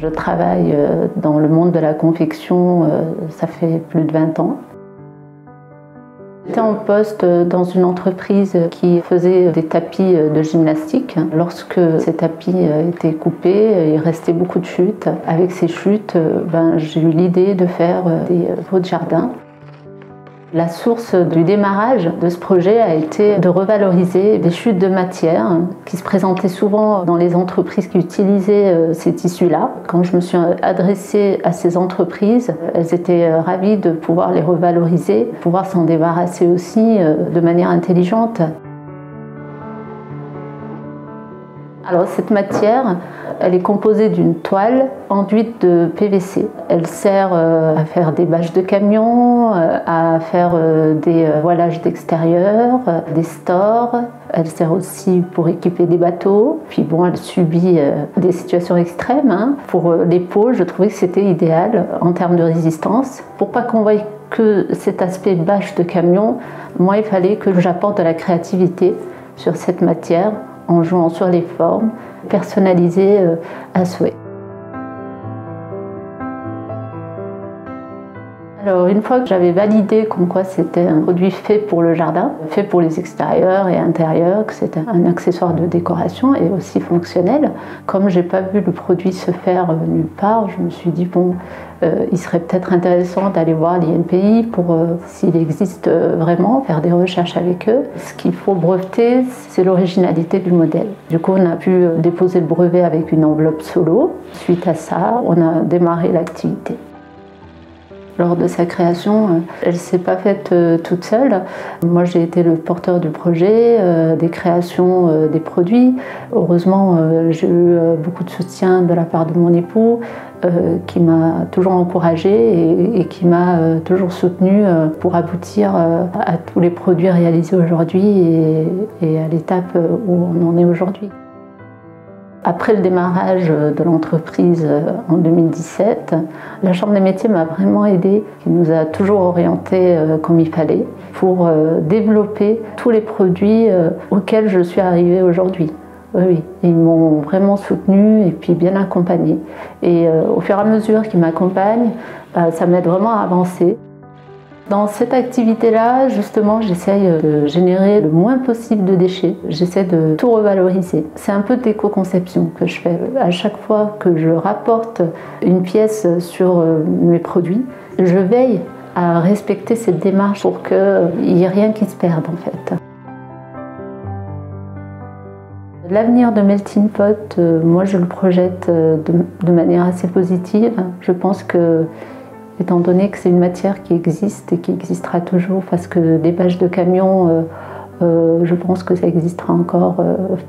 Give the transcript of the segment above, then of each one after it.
Je travaille dans le monde de la confection, ça fait plus de 20 ans. J'étais en poste dans une entreprise qui faisait des tapis de gymnastique. Lorsque ces tapis étaient coupés, il restait beaucoup de chutes. Avec ces chutes, j'ai eu l'idée de faire des pots de jardin. La source du démarrage de ce projet a été de revaloriser des chutes de matière qui se présentaient souvent dans les entreprises qui utilisaient ces tissus-là. Quand je me suis adressée à ces entreprises, elles étaient ravies de pouvoir les revaloriser, de pouvoir s'en débarrasser aussi de manière intelligente. Alors cette matière, elle est composée d'une toile enduite de PVC. Elle sert à faire des bâches de camions, à faire des voilages d'extérieur, des stores. Elle sert aussi pour équiper des bateaux. Puis bon, elle subit des situations extrêmes. Pour les pots, je trouvais que c'était idéal en termes de résistance. Pour pas qu'on voie que cet aspect bâche de camion, moi il fallait que j'apporte de la créativité sur cette matière, en jouant sur les formes, personnalisées à souhait. Alors une fois que j'avais validé comme quoi c'était un produit fait pour le jardin, fait pour les extérieurs et intérieurs, que c'était un accessoire de décoration et aussi fonctionnel, comme j'ai pas vu le produit se faire nulle part, je me suis dit bon, il serait peut-être intéressant d'aller voir l'INPI pour, s'il existe vraiment, faire des recherches avec eux. Ce qu'il faut breveter, c'est l'originalité du modèle. Du coup, on a pu déposer le brevet avec une enveloppe solo. Suite à ça, on a démarré l'activité. Lors de sa création, elle ne s'est pas faite toute seule. Moi, j'ai été le porteur du projet, des créations des produits. Heureusement, j'ai eu beaucoup de soutien de la part de mon époux, qui m'a toujours encouragée et qui m'a toujours soutenue pour aboutir à tous les produits réalisés aujourd'hui et à l'étape où on en est aujourd'hui. Après le démarrage de l'entreprise en 2017, la Chambre des métiers m'a vraiment aidée. Elle nous a toujours orientés comme il fallait pour développer tous les produits auxquels je suis arrivée aujourd'hui. Oui, ils m'ont vraiment soutenue et puis bien accompagnée. Et au fur et à mesure qu'ils m'accompagnent, ça m'aide vraiment à avancer. Dans cette activité-là, justement, j'essaye de générer le moins possible de déchets. J'essaie de tout revaloriser. C'est un peu d'éco-conception que je fais. À chaque fois que je rapporte une pièce sur mes produits, je veille à respecter cette démarche pour qu'il n'y ait rien qui se perde, en fait. L'avenir de Melting Pot, moi je le projette de manière assez positive. Je pense que, étant donné que c'est une matière qui existe et qui existera toujours, parce que des bâches de camion, je pense que ça existera encore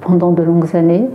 pendant de longues années.